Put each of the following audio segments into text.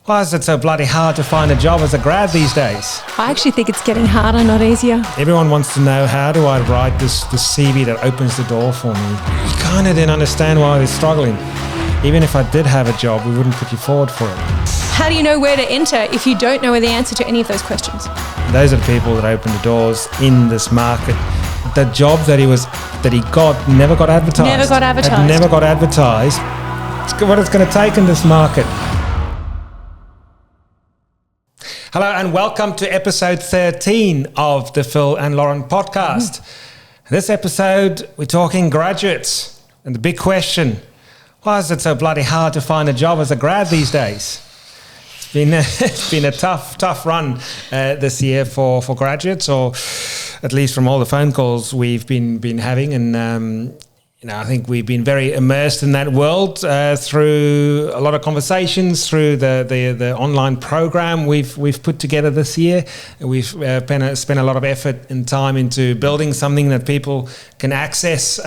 Why is it so bloody hard to find a job as a grad these days? I actually think it's getting harder, not easier. Everyone wants to know, how do I write this CV that opens the door for me? You kind of didn't understand why they're struggling. Even if I did have a job, we wouldn't put you forward for it. How do you know where to enter if you don't know the answer to any of those questions? Those are the people that open the doors in this market. The job that he got never got advertised. Never got advertised. It never got advertised. It's what it's going to take in this market. Hello and welcome to episode 13 of the Phil and Lauren podcast. This episode, we're talking graduates. And the big question, why is it so bloody hard to find a job as a grad these days? It's been a tough run this year for graduates, or at least from all the phone calls we've been having. And I think we've been very immersed in that world through a lot of conversations, through the online program we've put together this year. We've spent a lot of effort and time into building something that people can access.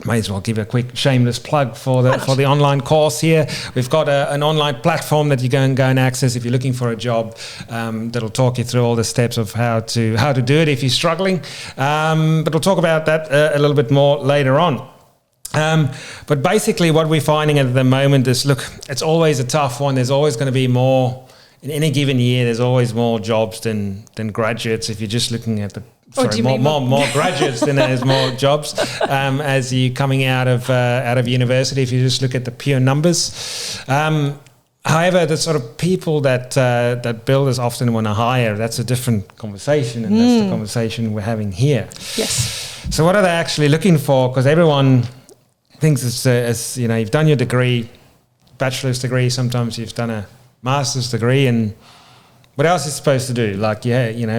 May as well give a quick shameless plug for the online course here. We've got an online platform that you can go and access if you're looking for a job. That'll talk you through all the steps of how to do it if you're struggling. But we'll talk about that a little bit more later on. But basically what we're finding at the moment is, look, it's always a tough one. There's always going to be more. In any given year, there's always more jobs than graduates. If you're just looking at more graduates than there's more jobs as you're coming out of university. If you just look at the pure numbers, however, the sort of people that builders often want to hire, that's a different conversation, and that's the conversation we're having here. Yes. So, what are they actually looking for? Because everyone thinks it's you've done your degree, bachelor's degree. Sometimes you've done a master's degree, and what else is it supposed to do? Like,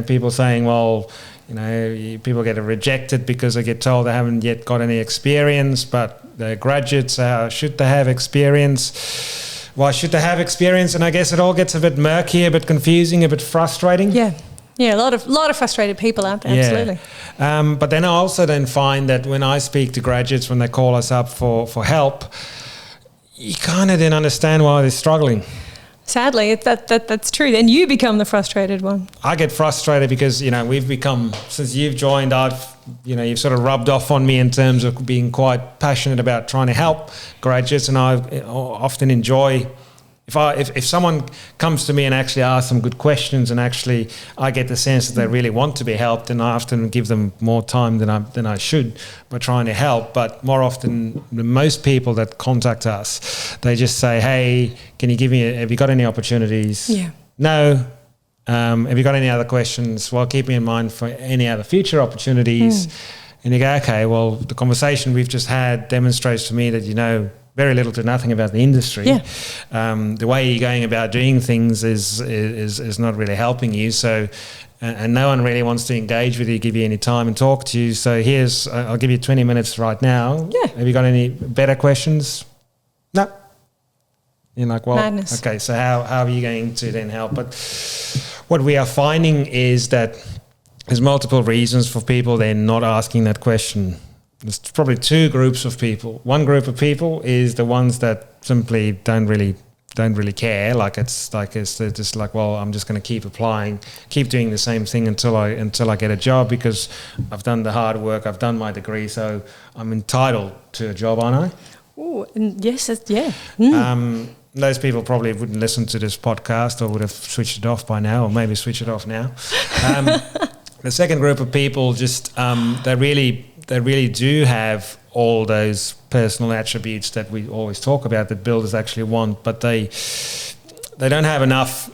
people saying, well, people get rejected because they get told they haven't yet got any experience, but they're graduates. Should they have experience? Why should they have experience? And I guess it all gets a bit murky, a bit confusing, a bit frustrating. Yeah, a lot of frustrated people out there. Absolutely. But then I also find that when I speak to graduates, when they call us up for help, you kind of didn't understand why they're struggling. Sadly, that's true. Then you become the frustrated one. I get frustrated because, we've become, since you've joined, you've sort of rubbed off on me in terms of being quite passionate about trying to help graduates. And I often enjoy, if someone comes to me and actually asks some good questions, and actually I get the sense that they really want to be helped, and I often give them more time than I should by trying to help. But more often, most people that contact us, they just say, hey, can you have you got any opportunities? Yeah. No. Have you got any other questions? Well, keep me in mind for any other future opportunities. And you go, okay, well, the conversation we've just had demonstrates to me that very little to nothing about the industry. Yeah. The way you're going about doing things is not really helping you. So, and no one really wants to engage with you, give you any time and talk to you. So I'll give you 20 minutes right now. Yeah. Have you got any better questions? No. You're like, well, madness. Okay, so how are you going to then help? But what we are finding is that there's multiple reasons for people then not asking that question. There's probably two groups of people. One group of people is the ones that simply don't really care. It's just like, well, I'm just going to keep applying, keep doing the same thing until I get a job, because I've done the hard work, I've done my degree, so I'm entitled to a job, aren't I? Oh, yes, yeah. Those people probably wouldn't listen to this podcast, or would have switched it off by now, or maybe switch it off now. The second group of people just they really do have all those personal attributes that we always talk about that builders actually want, but they don't have enough.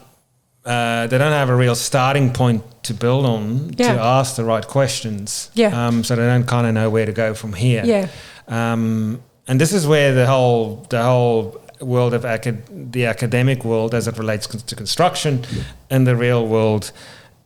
They don't have a real starting point to build on to ask the right questions. Yeah. So they don't kind of know where to go from here. Yeah. And this is where the whole world of the academic world, as it relates to construction, and the real world,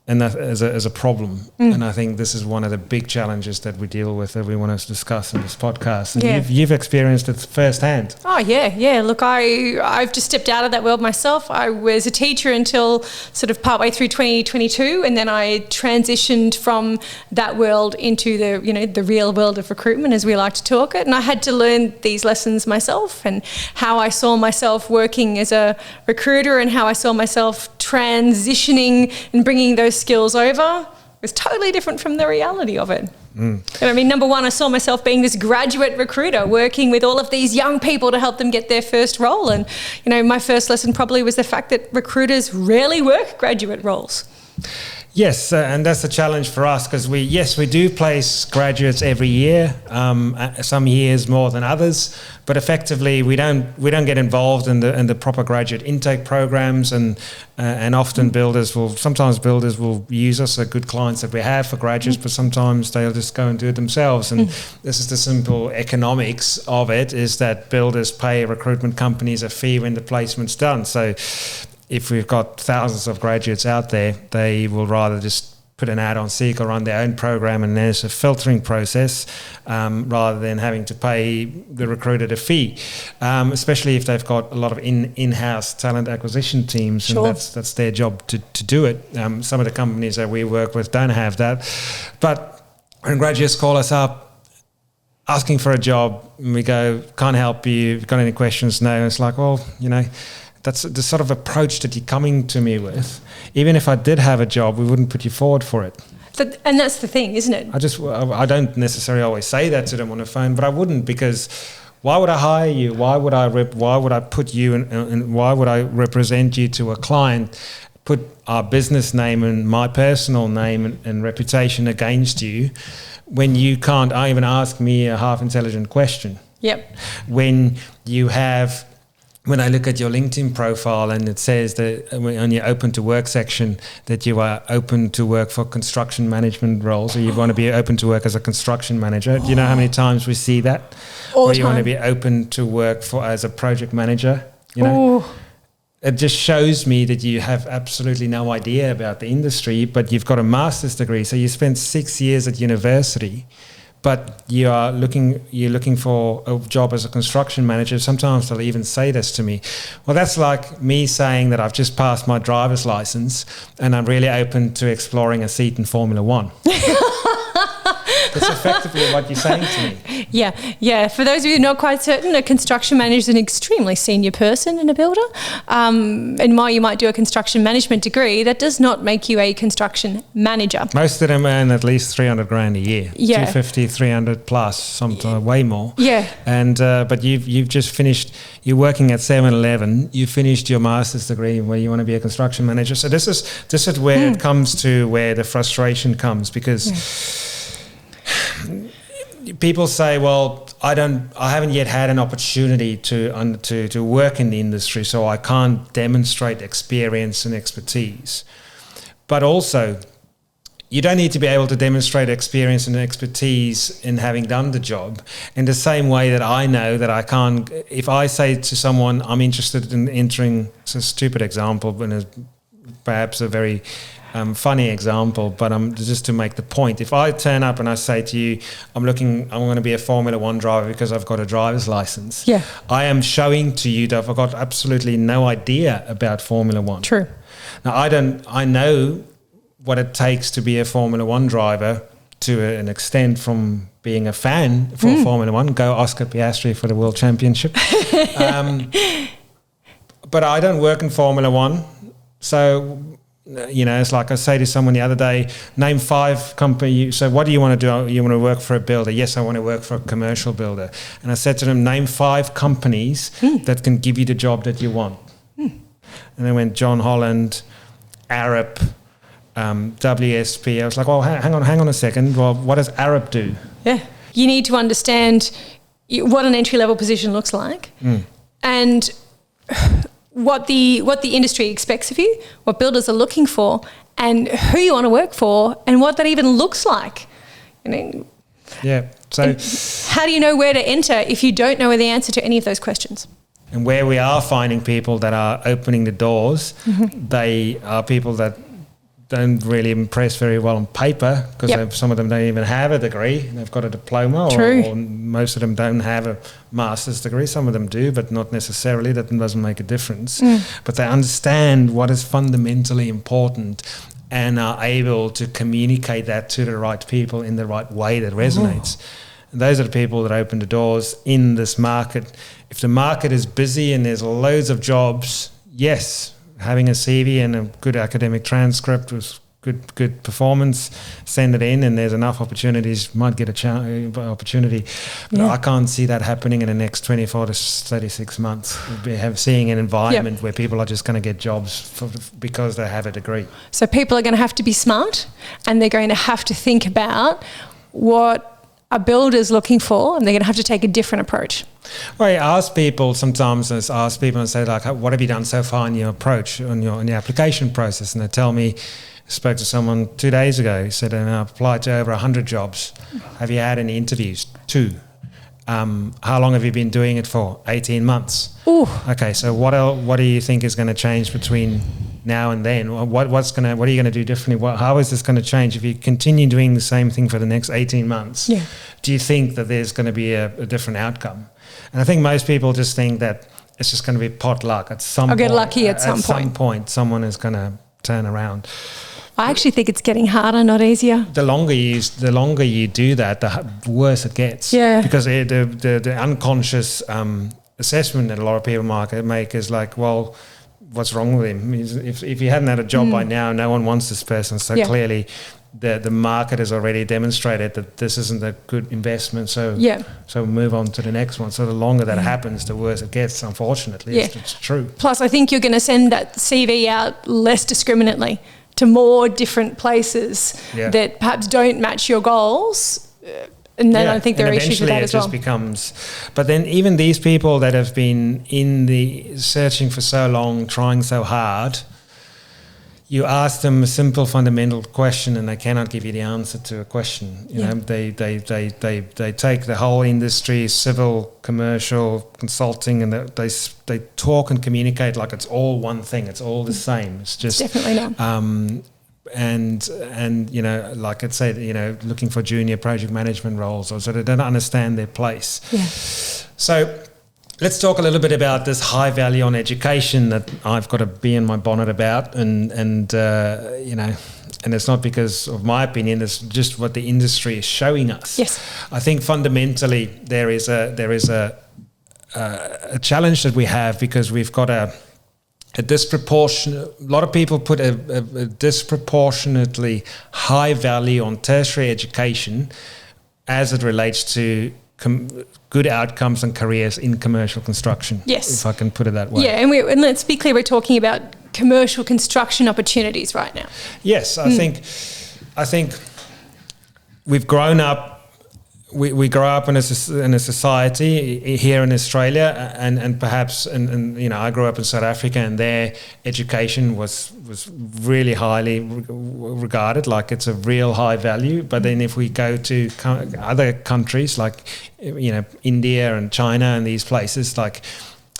and that as a problem. And I think this is one of the big challenges that we deal with, that we want to discuss in this podcast. And you've experienced it firsthand. Oh, yeah. Look, I've just stepped out of that world myself. I was a teacher until sort of partway through 2022, and then I transitioned from that world into the real world of recruitment, as we like to talk it. And I had to learn these lessons myself, and how I saw myself working as a recruiter and how I saw myself transitioning and bringing those skills over was totally different from the reality of it. And I mean, number one, I saw myself being this graduate recruiter working with all of these young people to help them get their first role. And, my first lesson probably was the fact that recruiters rarely work graduate roles. Yes, and that's a challenge for us, because we do place graduates every year, some years more than others, but effectively we don't get involved in the proper graduate intake programs, and often builders will use us, are good clients that we have for graduates, but sometimes they'll just go and do it themselves. And this is the simple economics of it, is that builders pay recruitment companies a fee when the placement's done. So if we've got thousands of graduates out there, they will rather just put an ad on Seek or run their own program, and there's a filtering process rather than having to pay the recruiter a fee, especially if they've got a lot of in-house talent acquisition teams. Sure. And that's their job to do it. Some of the companies that we work with don't have that. But when graduates call us up asking for a job, and we go, can't help you, got any questions? No. And it's like, well, that's the sort of approach that you're coming to me with. Even if I did have a job, we wouldn't put you forward for it. And that's the thing, isn't it? I don't necessarily always say that to them on the phone, but I wouldn't, because why would I hire you? Why would I put you and why would I represent you to a client, put our business name and my personal name and reputation against you, when you can't even ask me a half intelligent question? Yep. When I look at your LinkedIn profile and it says that on your open to work section that you are open to work for construction management roles, or you want to be open to work as a construction manager. Do you know how many times we see that? All or the you time. want to be open to work as a project manager, It just shows me that you have absolutely no idea about the industry, but you've got a master's degree. So you spent 6 years at university, but you're looking for a job as a construction manager. Sometimes they'll even say this to me. Well, that's like me saying that I've just passed my driver's license and I'm really open to exploring a seat in Formula One. That's effectively what you're saying to me. Yeah. For those of you not quite certain, a construction manager is an extremely senior person in a builder. And while you might do a construction management degree, that does not make you a construction manager. Most of them earn at least 300 grand a year. Yeah. 250, 300 plus, sometimes way more. Yeah. And but you've just finished. You're working at 7-Eleven. You finished your master's degree where you want to be a construction manager. So this is where it comes to where the frustration comes, because. People say, well, I haven't yet had an opportunity to work in the industry, so I can't demonstrate experience and expertise. But also, you don't need to be able to demonstrate experience and expertise in having done the job. In the same way that I know that I can't, if I say to someone, I'm interested in entering, it's a stupid example, but it's perhaps a very funny example, but just to make the point. If I turn up and I say to you, I'm going to be a Formula One driver because I've got a driver's license. Yeah. I am showing to you that I've got absolutely no idea about Formula One. True. Now, I know what it takes to be a Formula One driver to an extent, from being a fan for Formula One. Go Oscar Piastri for the World Championship. But I don't work in Formula One. So, it's like I say to someone the other day, name 5 companies. So what do you want to do? You want to work for a builder? Yes, I want to work for a commercial builder. And I said to them, name 5 companies that can give you the job that you want. And they went John Holland, Arup, WSP. I was like, well, hang on a second. Well, what does Arup do? Yeah. You need to understand what an entry-level position looks like and what the industry expects of you, what builders are looking for, and who you want to work for, and what that even looks like. Yeah. So how do you know where to enter if you don't know the answer to any of those questions? And where we are finding people that are opening the doors, they are people that don't really impress very well on paper because some of them don't even have a degree. They've got a diploma, or most of them don't have a master's degree. Some of them do, but not necessarily. That doesn't make a difference. But they understand what is fundamentally important and are able to communicate that to the right people in the right way that resonates. And those are the people that open the doors in this market. If the market is busy and there's loads of jobs, yes, having a CV and a good academic transcript with good performance, send it in, and there's enough opportunities, might get opportunity. But I can't see that happening in the next 24 to 36 months. Seeing an environment where people are just going to get jobs because they have a degree. So people are going to have to be smart, and they're going to have to think about what a builder's looking for, and they're going to have to take a different approach. Well, I ask people sometimes, and say, like, what have you done so far in your approach, on your application process? And they tell me, I spoke to someone 2 days ago, he said, and I applied to over 100 jobs. Have you had any interviews? 2. How long have you been doing it for? 18 months. Ooh. Okay, so what do you think is going to change between now and then? What are you going to do differently? How is this going to change if you continue doing the same thing for the next 18 months? Yeah. Do you think that there's going to be a different outcome? And I think most people just think that it's just going to be pot luck at some point. I'll get lucky at some point. At some point, someone is going to turn around. I actually think it's getting harder, not easier. The longer you do that, the worse it gets. Yeah. Because the unconscious assessment that a lot of people make is like, well, what's wrong with him? If he hadn't had a job by now, no one wants this person. So clearly the market has already demonstrated that this isn't a good investment. So move on to the next one. So the longer that happens, the worse it gets, unfortunately. It's true. Plus, I think you're going to send that CV out less discriminately to more different places that perhaps don't match your goals. And then I think there are issues with that as well. Eventually it just becomes... But then even these people that have been searching for so long, trying so hard, you ask them a simple fundamental question and they cannot give you the answer to a question. You know, they take the whole industry, civil, commercial, consulting, and they talk and communicate like it's all one thing. It's all the same. It's just... It's definitely not. And you know, like I'd say, you know, looking for junior project management roles, or so they don't understand their place. Yeah. So let's talk a little bit about this high value on education that I've got to be in my bonnet about, and you know, and it's not because of my opinion, it's just what the industry is showing us. Yes. I think fundamentally there is a challenge that we have because we've got a lot of people put a disproportionately high value on tertiary education as it relates to good outcomes and careers in commercial construction. Yes. If I can put it that way. Yeah, and let's be clear, we're talking about commercial construction opportunities right now. Yes, I think we've grown up. We grow up in a society here in Australia, and perhaps, and you know, I grew up in South Africa, and their education was really highly regarded, like it's a real high value. But then if we go to other countries like, you know, India and China and these places, like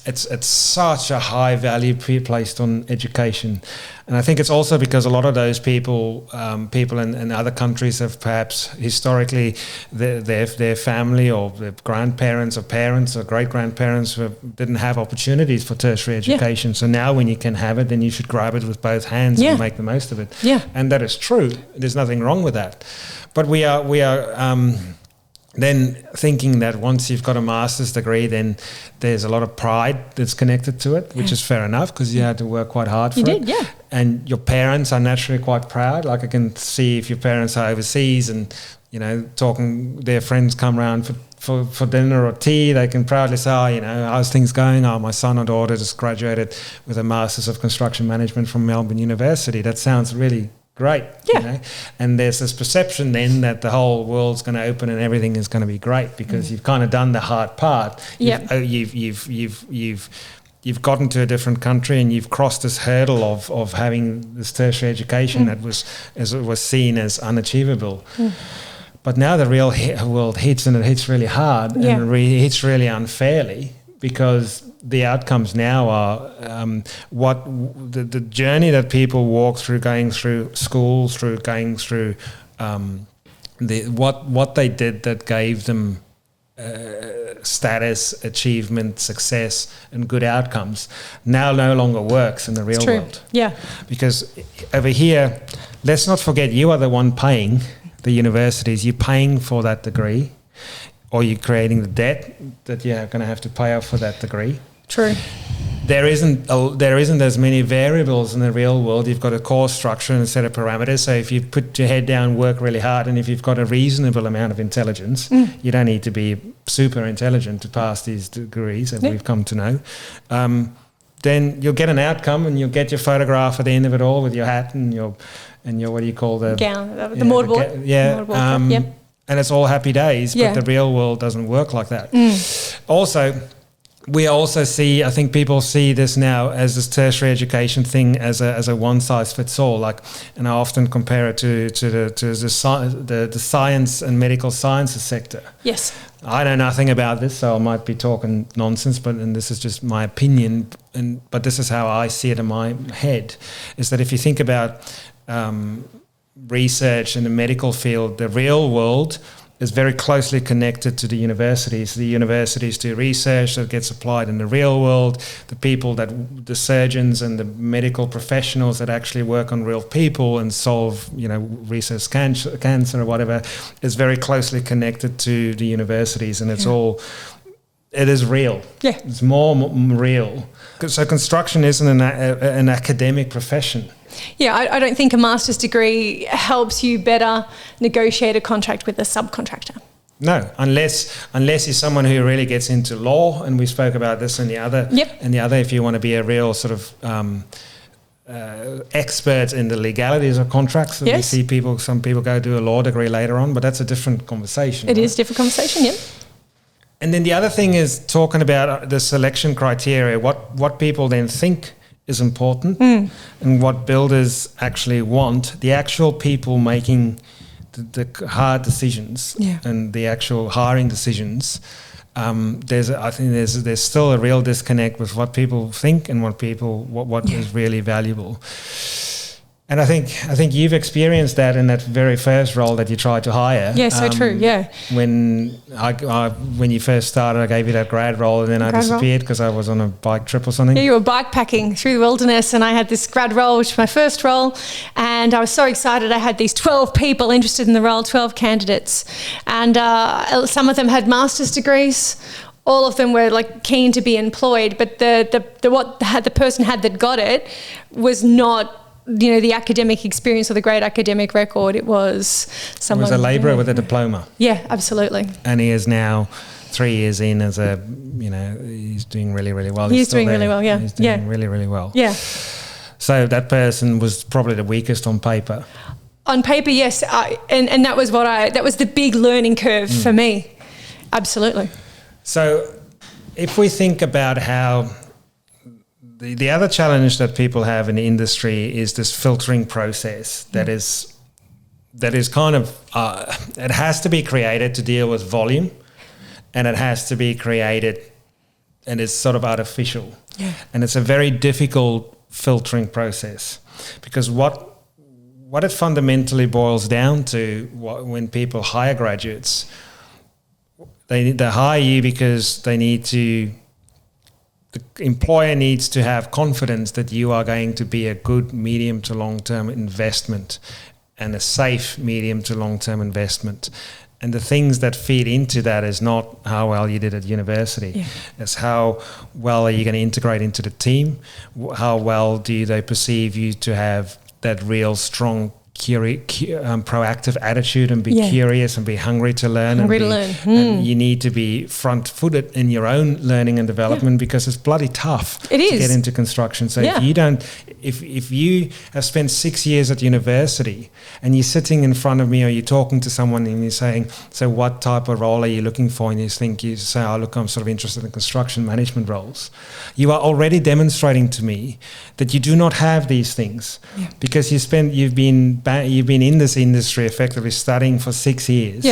it's such a high value placed on education. And I think it's also because a lot of those people in other countries have perhaps historically their family or their grandparents or parents or great-grandparents didn't have opportunities for tertiary education. Yeah. So now when you can have it, then you should grab it with both hands and make the most of it. Yeah. And that is true. There's nothing wrong with that. But we are then thinking that once you've got a master's degree, then there's a lot of pride that's connected to it, which is fair enough because you had to work quite hard for it. You did, yeah. And your parents are naturally quite proud. Like I can see if your parents are overseas and, you know, talking, their friends come around for dinner or tea, they can proudly say, oh, you know, how's things going? Oh, my son or daughter just graduated with a Master's of Construction Management from Melbourne University. That sounds really great. Yeah. You know? And there's this perception then that the whole world's going to open and everything is going to be great because you've kind of done the hard part. You've gotten to a different country and you've crossed this hurdle of having this tertiary education that was seen as unachievable. But now the real world hits, and it hits really hard and it hits really unfairly because the outcomes now are what the journey that people walk through, going through school, through going through what they did that gave them status, achievement, success, and good outcomes now no longer works in the real world. Yeah. Because over here, let's not forget, you are the one paying the universities. You're paying for that degree, or you're creating the debt that you're going to have to pay off for that degree. True. There isn't as many variables in the real world. You've got a course structure and a set of parameters. So if you put your head down, work really hard, and if you've got a reasonable amount of intelligence, you don't need to be super intelligent to pass these degrees, as we've come to know. Then you'll get an outcome, and you'll get your photograph at the end of it all with your hat and your what do you call the gown, the mortarboard. And it's all happy days. But the real world doesn't work like that. Also, we also see, I think people see this now as this tertiary education thing as a one size fits all. And I often compare it to the science and medical sciences sector. Yes. I know nothing about this, so I might be talking nonsense, and this is just my opinion. But this is how I see it in my head: is that if you think about research in the medical field, the real world is very closely connected to the universities. The universities do research that gets applied in the real world. The surgeons and the medical professionals that actually work on real people and solve, research cancer or whatever, is very closely connected to the universities, and it is real. Yeah. It's more real. So construction isn't an academic profession. Yeah, I don't think a master's degree helps you better negotiate a contract with a subcontractor. No, unless you're someone who really gets into law, and we spoke about this in the other. Yep. And the other, if you want to be a real sort of expert in the legalities of contracts. And yes. We see some people go do a law degree later on, but that's a different conversation. It is a different conversation, yeah. And then the other thing is talking about the selection criteria, what people then think is important and what builders actually want. The actual people making the hard decisions and the actual hiring decisions. I think there's still a real disconnect with what people think and what is really valuable. And I think you've experienced that in that very first role that you tried to hire. Yeah, so true. Yeah. When you first started, I gave you that grad role, and then I disappeared because I was on a bike trip or something. Yeah, you were bike packing through the wilderness, and I had this grad role, which was my first role, and I was so excited. I had these 12 people interested in the role, 12 candidates, and some of them had master's degrees. All of them were keen to be employed, but the person had that got it was not the academic experience or the great academic record. It was someone. It was a labourer with a diploma. Yeah, absolutely. And he is now 3 years in as he's doing really, really well. He's doing really well, yeah. He's doing really, really well. Yeah. So that person was probably the weakest on paper. On paper, yes. And that was that was the big learning curve for me. Absolutely. So if we think about how the other challenge that people have in the industry is this filtering process that is kind of it has to be created to deal with volume, and it has to be created, and it's sort of artificial. Yeah. And it's a very difficult filtering process, because what it fundamentally boils down to, when people hire graduates, they hire you because the employer needs to have confidence that you are going to be a good medium to long-term investment and a safe medium to long-term investment. And the things that feed into that is not how well you did at university. Yeah. It's how well are you going to integrate into the team? How well do they perceive you to have that real strong proactive attitude and be curious and be hungry to learn. And you need to be front-footed in your own learning and development, because it's bloody tough to get into construction. So if you have spent 6 years at university and you're sitting in front of me, or you're talking to someone and you're saying, so what type of role are you looking for? And you say, oh, look, I'm sort of interested in construction management roles. You are already demonstrating to me that you do not have these things, because you've been you've been in this industry effectively studying for 6 years,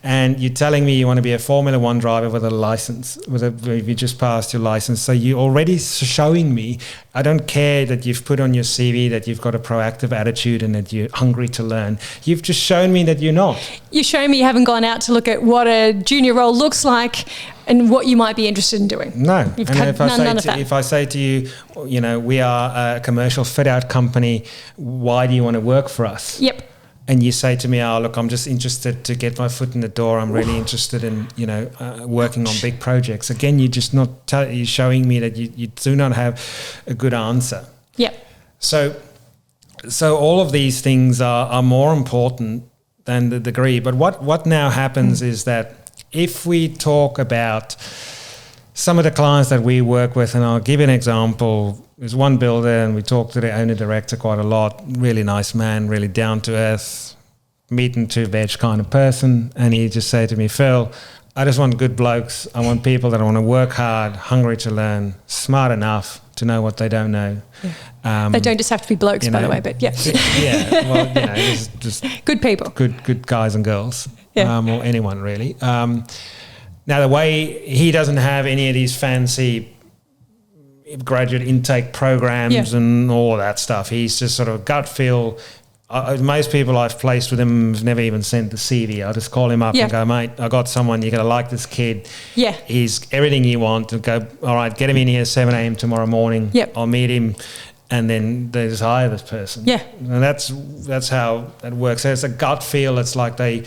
and you're telling me you want to be a Formula One driver with a license, you just passed your license. So you're already showing me, I don't care that you've put on your CV that you've got a proactive attitude and that you're hungry to learn. You've just shown me that you're not. You're showing me you haven't gone out to look at what a junior role looks like and what you might be interested in doing. No. And if I say to you, we are a commercial fit-out company, why do you want to work for us? Yep. And you say to me, look, I'm just interested to get my foot in the door. I'm really interested in, working on big projects. Again, you're just not you're showing me that you do not have a good answer. Yep. So all of these things are more important than the degree. But what now happens is that if we talk about some of the clients that we work with, and I'll give you an example. There's one builder, and we talk to the owner director quite a lot. Really nice man, really down to earth, meat and two veg kind of person. And he just said to me, Phil, I just want good blokes. I want people that want to work hard, hungry to learn, smart enough to know what they don't know. Yeah. They don't just have to be blokes, by the way, but yeah. Yeah, well, just good people. Good guys and girls. Or anyone really. Now, the way he doesn't have any of these fancy graduate intake programs and all that stuff. He's just sort of gut feel. Most people I've placed with him have never even sent the CV. I just call him up and go, mate, I got someone, you're going to like this kid. Yeah. He's everything you want. And go, all right, get him in here 7 a.m. tomorrow morning. Yep. I'll meet him. And then they just hire this person. Yeah. And that's how that works. So it's a gut feel. It's like they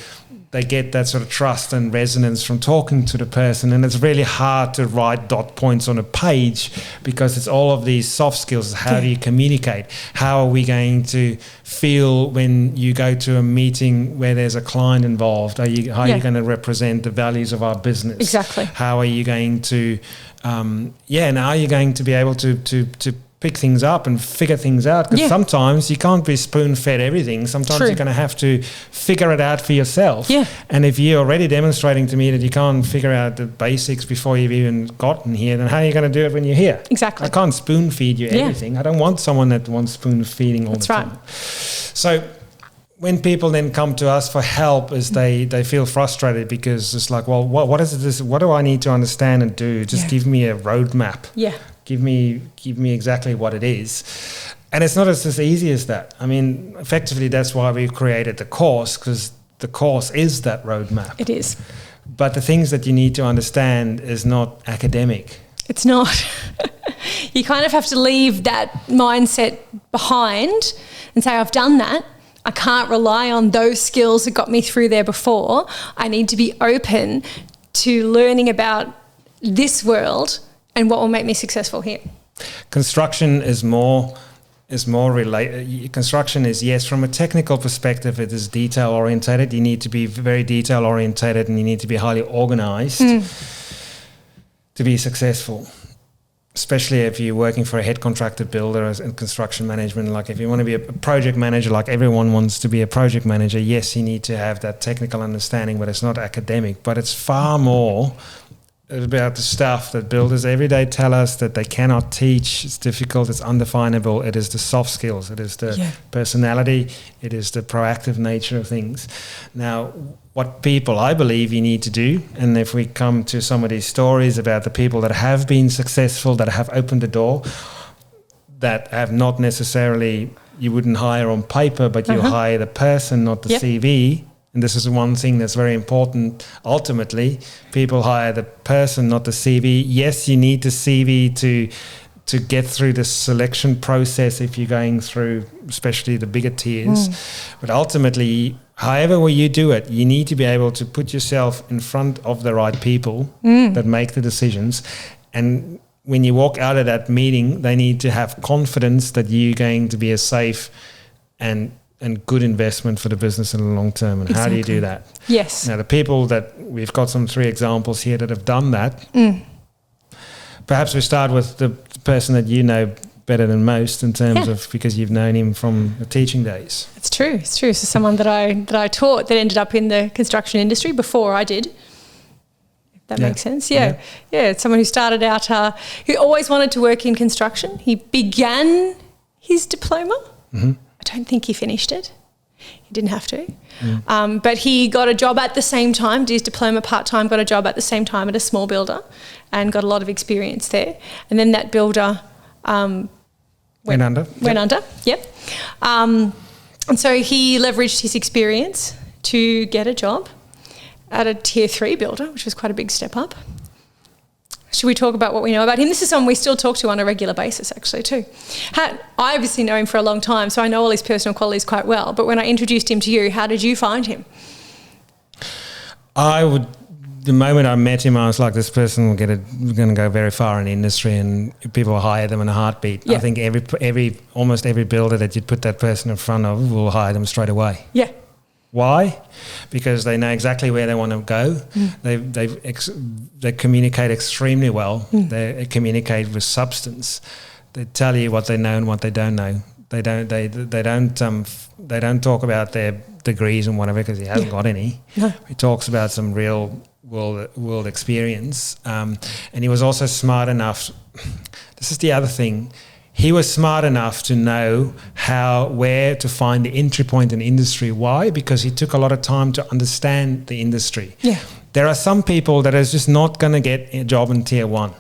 get that sort of trust and resonance from talking to the person. And it's really hard to write dot points on a page because it's all of these soft skills. How do you communicate? How are we going to feel when you go to a meeting where there's a client involved? How are you going to represent the values of our business? Exactly. How are you going to, and are you going to be able to pick things up and figure things out? Because sometimes you can't be spoon-fed everything. Sometimes you're going to have to figure it out for yourself. Yeah. And if you're already demonstrating to me that you can't figure out the basics before you've even gotten here, then how are you going to do it when you're here? Exactly. I can't spoon-feed you everything. I don't want someone that wants spoon-feeding all the time. Right. So when people then come to us for help, is they feel frustrated because it's like, well, what is this? What do I need to understand and do? Just give me a roadmap. Yeah. Give me exactly what it is. And it's not as easy as that. I mean, effectively, that's why we've created the course, because the course is that roadmap. It is. But the things that you need to understand is not academic. It's not. You kind of have to leave that mindset behind and say, I've done that. I can't rely on those skills that got me through there before. I need to be open to learning about this world and what will make me successful here. Construction is more related. Construction is, yes, from a technical perspective, it is detail orientated. You need to be very detail orientated and you need to be highly organized to be successful, especially if you're working for a head contracted builder in construction management. Like if you want to be a project manager, like everyone wants to be a project manager, yes, you need to have that technical understanding, but it's not academic. But it's far more about the stuff that builders every day tell us that they cannot teach. It's difficult, it's undefinable. It is the soft skills, it is the personality, it is the proactive nature of things. Now, what people, I believe, you need to do, and if we come to some of these stories about the people that have been successful, that have opened the door, that have not necessarily, you wouldn't hire on paper, but you hire the person, not the CV. And this is one thing that's very important. Ultimately, people hire the person, not the CV. Yes, you need the CV to get through the selection process if you're going through, especially the bigger tiers. But ultimately, however you do it, you need to be able to put yourself in front of the right people that make the decisions. And when you walk out of that meeting, they need to have confidence that you're going to be a safe and good investment for the business in the long term. And how do you do that? Yes. Now, the people that we've got some 3 examples here that have done that. Perhaps we start with the person that you know better than most in terms of, because you've known him from the teaching days. It's true. It's true. So someone that I taught that ended up in the construction industry before I did. If that makes sense. Yeah. It's someone who started out, who always wanted to work in construction. He began his diploma. I don't think he finished it. He didn't have to. But he got a job at the same time, did his diploma part-time, got a job at the same time at a small builder and got a lot of experience there. And then that builder went under. Yep. And so he leveraged his experience to get a job at a tier 3 builder, which was quite a big step up. Should we talk about what we know about him? This is someone we still talk to on a regular basis, actually, too. I obviously know him for a long time, so I know all his personal qualities quite well. But when I introduced him to you, how did you find him? The moment I met him, I was like, this person will going to go very far in the industry, and people will hire them in a heartbeat. Yeah. I think almost every builder that you put that person in front of will hire them straight away. Yeah. Why? Because they know exactly where they want to go. They communicate extremely well. They communicate with substance. They tell you what they know and what they don't know. They don't talk about their degrees and whatever, because he hasn't got any. No. He talks about some real world experience. And he was also smart enough. This is the other thing. He was smart enough to know where to find the entry point in the industry. Why? Because he took a lot of time to understand the industry. Yeah. There are some people that are just not going to get a job in tier 1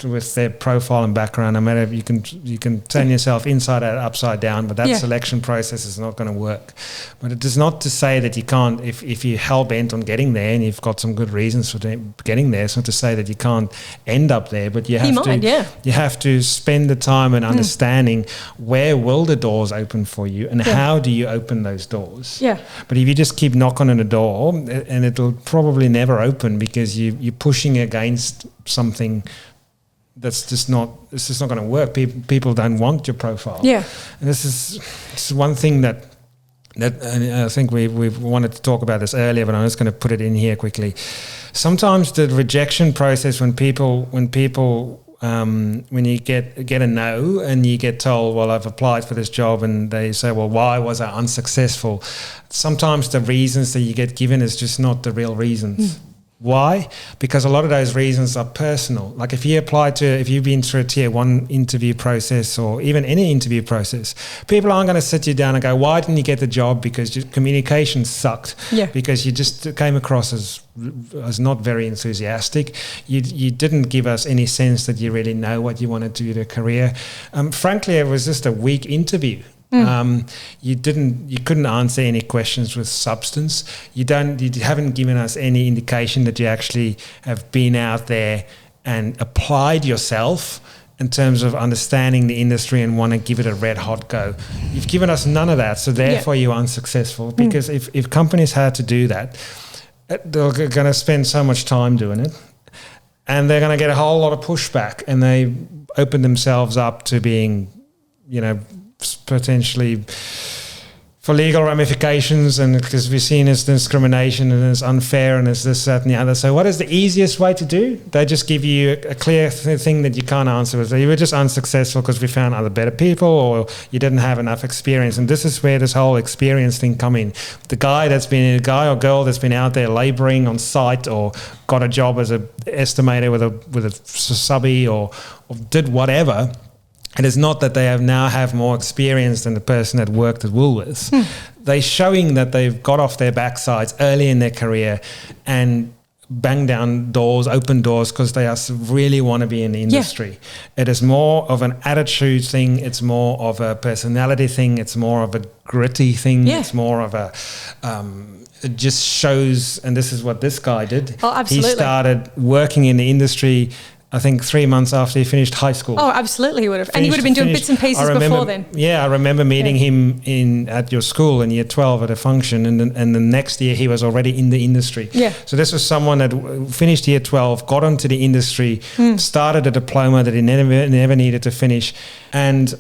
with their profile and background. No matter, you can turn yourself inside out, upside down, but that selection process is not going to work. But it is not to say that you can't, if you're hell-bent on getting there and you've got some good reasons for getting there, it's not to say that you can't end up there, but you have to spend the time and understanding where will the doors open for you and how do you open those doors. Yeah. But if you just keep knocking on the door, and it'll probably never open because you're pushing against something that's just not going to work. People don't want your profile. Yeah. And this is one thing that I think we've wanted to talk about this earlier, but I'm just going to put it in here quickly. Sometimes the rejection process when you get a no and you get told, well, I've applied for this job, and they say, well, why was I unsuccessful? Sometimes the reasons that you get given is just not the real reasons. Why? Because a lot of those reasons are personal. Like if you've been through a tier 1 interview process or even any interview process, people aren't going to sit you down and go, why didn't you get the job? Because your communication sucked. Yeah. Because you just came across as not very enthusiastic. You didn't give us any sense that you really know what you wanted to do in a career. Frankly, it was just a weak interview. You couldn't answer any questions with substance. You haven't given us any indication that you actually have been out there and applied yourself in terms of understanding the industry and want to give it a red hot go. You've given us none of that, so therefore you're unsuccessful. Because if companies had to do that, they're going to spend so much time doing it, and they're going to get a whole lot of pushback, and they open themselves up to being, potentially for legal ramifications, and because we've seen as discrimination and it's unfair and it's this, that and the other. So what is the easiest way to do? They just give you a clear thing that you can't answer. So you were just unsuccessful because we found other better people, or you didn't have enough experience. And this is where this whole experience thing come in. The guy or girl that's been out there labouring on site or got a job as an estimator with a subby or did whatever. It is not that they have more experience than the person that worked at Woolworths. They're showing that they've got off their backsides early in their career and bang down doors, open doors, because they really want to be in the industry. Yeah. It is more of an attitude thing. It's more of a personality thing. It's more of a gritty thing. Yeah. It's more of a... it just shows, and this is what this guy did. Oh, absolutely. He started working in the industry, I think 3 months after he finished high school. Oh, absolutely he would have. And he would have been doing bits and pieces before then. Yeah, I remember meeting him at your school in year 12 at a function, and the next year he was already in the industry. Yeah. So this was someone that finished year 12, got onto the industry, started a diploma that he never needed to finish, and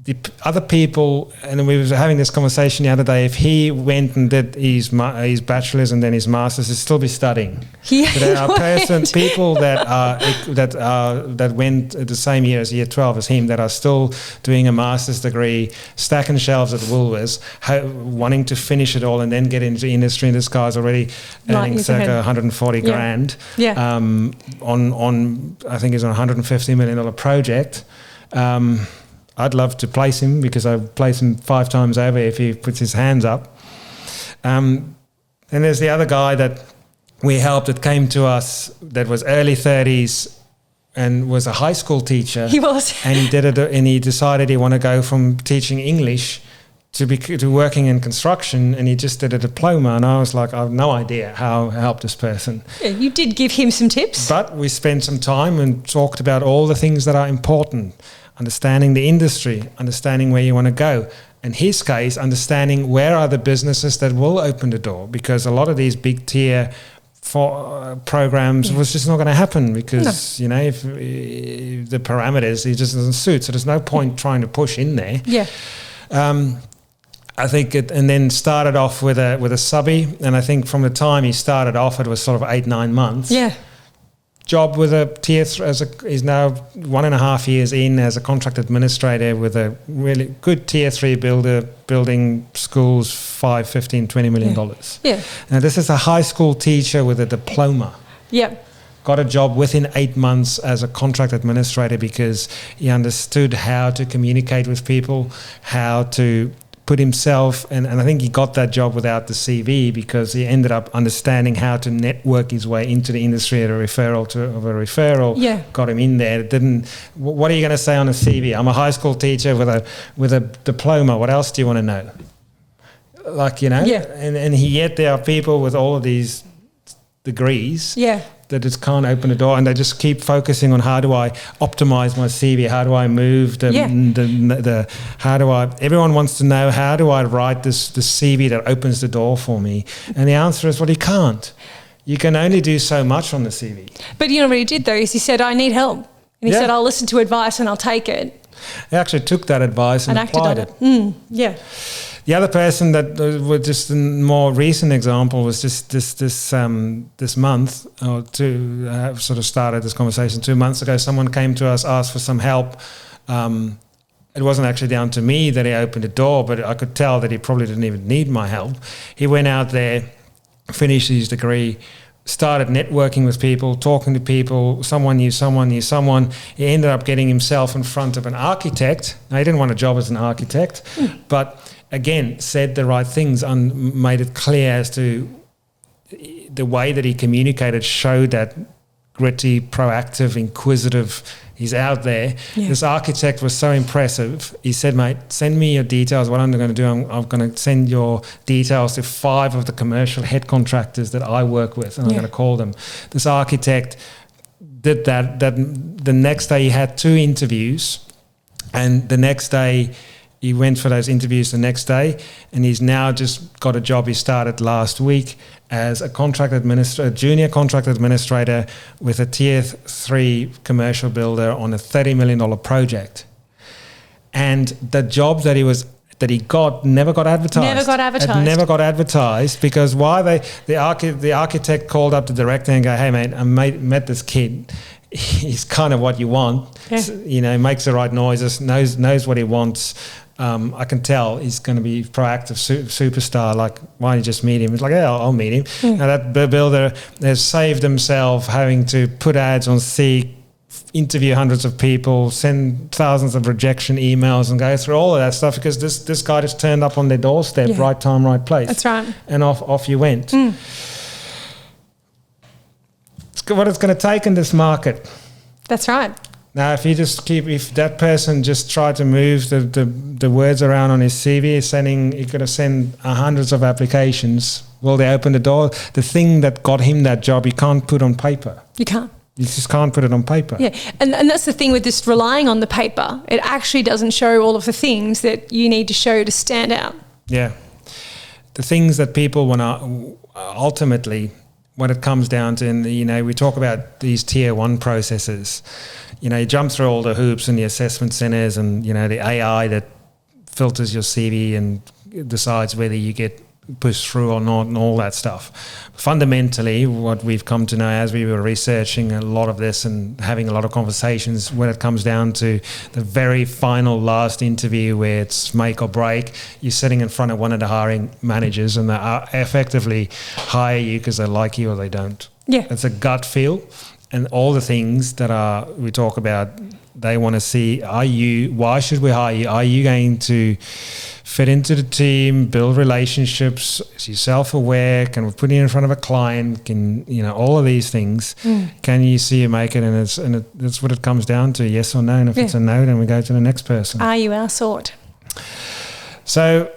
the other people, and we were having this conversation the other day, if he went and did his bachelor's and then his master's, he'd still be studying. Yeah, so there are people that went at the same year as year 12 as him that are still doing a master's degree, stacking shelves at Woolworths, wanting to finish it all and then get into the industry. And this guy's already earning circa 140 grand. Yeah. On I think he's on a $150 million project. I'd love to place him because I place him 5 times over if he puts his hands up. And there's the other guy that we helped that came to us that was early 30s and was a high school teacher. He was. And he did it, and he decided he wanted to go from teaching English to working in construction, and he just did a diploma. And I was like, I have no idea how to help this person. Yeah, you did give him some tips. But we spent some time and talked about all the things that are important. Understanding the industry, understanding where you want to go. In his case, understanding where are the businesses that will open the door, because a lot of these big tier programs was just not going to happen because, you know, if the parameters, it just doesn't suit. So there's no point trying to push in there. Yeah. I think and then started off with a subby. And I think from the time he started off, it was sort of 8-9 months. Yeah. Job with a tier he's now 1.5 years in as a contract administrator with a really good tier 3 builder, building schools $5, $15, $20 million. Yeah. Now this is a high school teacher with a diploma. Yeah. Got a job within 8 months as a contract administrator because he understood how to communicate with people, how to put himself, and I think he got that job without the CV because he ended up understanding how to network his way into the industry at a referral. Yeah. Got him in there. What are you going to say on a CV? I'm a high school teacher with a diploma. What else do you want to know? Like, you know, yeah. And yet there are people with all of these degrees. Yeah. That just can't open the door, and they just keep focusing on how do I optimize my CV, how do I move everyone wants to know how do I write the CV that opens the door for me, and the answer is, well, you can't. You can only do so much on the CV. But you know what he did though is he said, I need help, and he said, I'll listen to advice and I'll take it. He actually took that advice and applied it. Yeah. The other person that was just a more recent example was just this month or two. Sort of started this conversation 2 months ago. Someone came to us, asked for some help. It wasn't actually down to me that he opened the door, but I could tell that he probably didn't even need my help. He went out there, finished his degree, started networking with people, talking to people. Someone knew someone. He ended up getting himself in front of an architect. Now, he didn't want a job as an architect, but again, said the right things and made it clear as to the way that he communicated showed that gritty, proactive, inquisitive. He's out there. Yeah. This architect was so impressive. He said, mate, send me your details. What I'm going to do, I'm going to send your details to 5 of the commercial head contractors that I work with, and I'm going to call them. This architect did that. The next day he had 2 interviews, and the next day he went for those interviews the next day, and he's now just got a job. He started last week as a junior contract administrator with a tier 3 commercial builder on a $30 million project. And the job that he got never got advertised. It never got advertised because the architect called up the director and go, hey mate, I met this kid. He's kind of what you want. Yeah. You know, makes the right noises, knows what he wants. I can tell he's going to be proactive superstar. Like, why don't you just meet him? It's like, yeah, I'll meet him. Mm. Now that builder has saved himself having to put ads on Seek, interview hundreds of people, send thousands of rejection emails, and go through all of that stuff because this guy just turned up on their doorstep, right time, right place. That's right. And off you went. Mm. It's what it's going to take in this market. That's right. Now, if that person just tried to move the words around on his CV, he could have sent hundreds of applications. Will they open the door? The thing that got him that job, you can't put on paper. You can't. You just can't put it on paper. Yeah, and that's the thing with this relying on the paper. It actually doesn't show all of the things that you need to show to stand out. Yeah. The things that people want to ultimately, when it comes down to, and, you know, we talk about these tier 1 processes. You know, you jump through all the hoops and the assessment centers and, you know, the AI that filters your CV and decides whether you get pushed through or not and all that stuff. Fundamentally, what we've come to know as we were researching a lot of this and having a lot of conversations, when it comes down to the very final last interview where it's make or break, you're sitting in front of one of the hiring managers and they effectively hire you because they like you or they don't. Yeah. It's a gut feel. and all the things that we talk about. They want to see, why should we hire you? Are you going to fit into the team, build relationships? Is you self-aware? Can we put you in front of a client? Can, all of these things. Can you see you make it? And that's what it comes down to, yes or no. And if it's a no, then we go to the next person. Are you our sort? So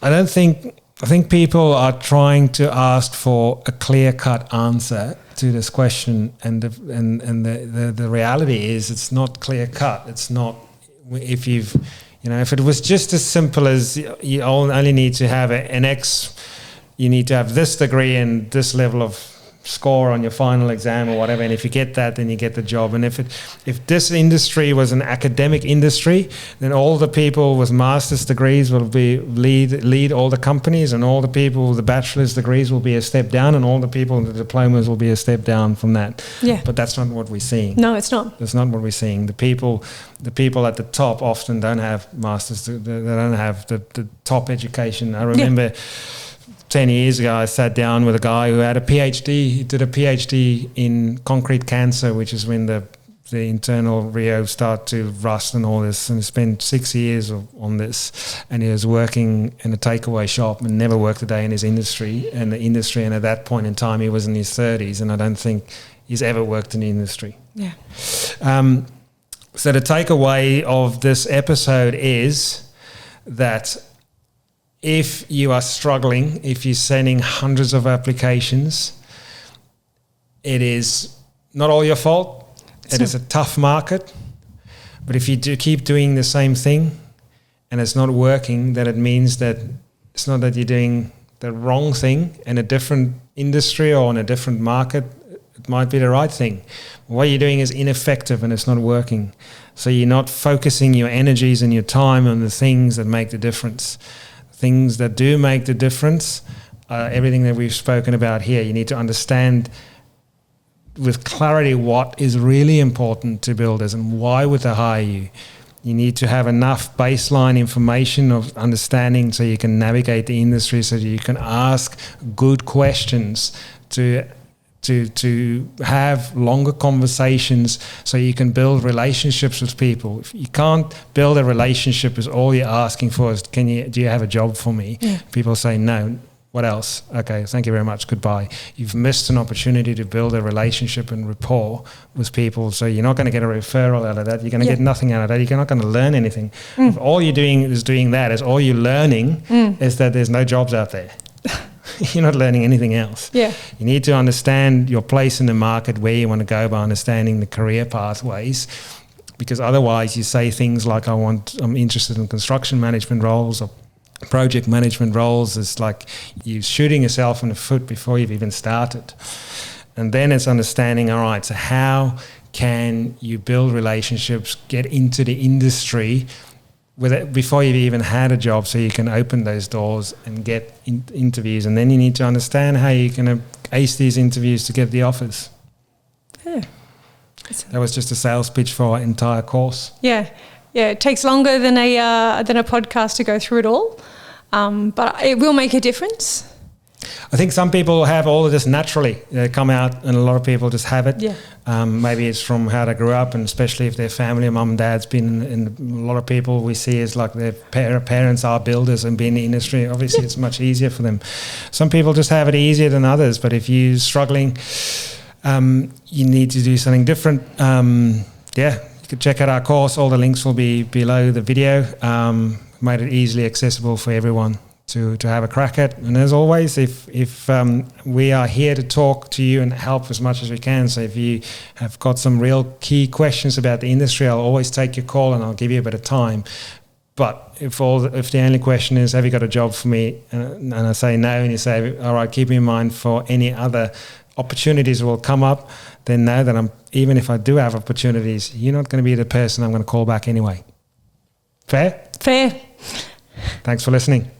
I think people are trying to ask for a clear-cut answer to this question, and the reality is it's not clear-cut. It's not, if it was just as simple as you only need to have an X, you need to have this degree and this level of score on your final exam or whatever, and if you get that, then you get the job. And if this industry was an academic industry, then all the people with master's degrees will be lead all the companies, and all the people with the bachelor's degrees will be a step down, and all the people with the diplomas will be a step down from that. Yeah. But that's not what we're seeing. No, it's not. That's not what we're seeing. The people at the top often don't have masters. They don't have the top education. I remember 10 years ago, I sat down with a guy who had a PhD. He did a PhD in concrete cancer, which is when the internal Rio start to rust and all this. And he spent 6 years on this. And he was working in a takeaway shop and never worked a day in his industry. And at that point in time, he was in his 30s. And I don't think he's ever worked in the industry. Yeah. So the takeaway of this episode is that if you are struggling, if you're sending hundreds of applications, it is not all your fault. It is a tough market. But if you do keep doing the same thing and it's not working, then it means that it's not that you're doing the wrong thing in a different industry or in a different market. It might be the right thing. What you're doing is ineffective and it's not working. So you're not focusing your energies and your time on the things that make the difference. Things that do make the difference, everything that we've spoken about here. You need to understand with clarity what is really important to builders and why would they hire you. You need to have enough baseline information of understanding so you can navigate the industry, so you can ask good questions, to have longer conversations so you can build relationships with people. If you can't build a relationship, is all you're asking for is, do you have a job for me? Yeah. People say no. What else? Okay, thank you very much. Goodbye. You've missed an opportunity to build a relationship and rapport with people. So you're not going to get a referral out of that. You're going to get nothing out of that. You're not going to learn anything. If all you're doing that, is all you're learning is that there's no jobs out there. You're not learning anything else. Yeah. You need to understand your place in the market, where you want to go by understanding the career pathways, because otherwise you say things like, I'm interested in construction management roles or project management roles. It's like you're shooting yourself in the foot before you've even started. And then it's understanding, all right, so how can you build relationships, get into the industry with it before you've even had a job, so you can open those doors and get interviews. And then you need to understand how you're going to ace these interviews to get the offers. Yeah. That was just a sales pitch for our entire course. Yeah. Yeah, it takes longer than a podcast to go through it all, but it will make a difference. I think some people have all of this naturally. They come out, and a lot of people just have it. Yeah. Maybe it's from how they grew up, and especially if their family, mum and dad's been in a lot of people we see is like their parents are builders and been in the industry. Obviously, it's much easier for them. Some people just have it easier than others, but if you're struggling, you need to do something different. You can check out our course. All the links will be below the video. Made it easily accessible for everyone to have a crack at. And as always, if we are here to talk to you and help as much as we can. So if you have got some real key questions about the industry, I'll always take your call and I'll give you a bit of time. But if the only question is, have you got a job for me? And I say no, and you say, all right, keep me in mind for any other opportunities will come up, then know that even if I do have opportunities, you're not going to be the person I'm going to call back anyway. Fair? Fair. Thanks for listening.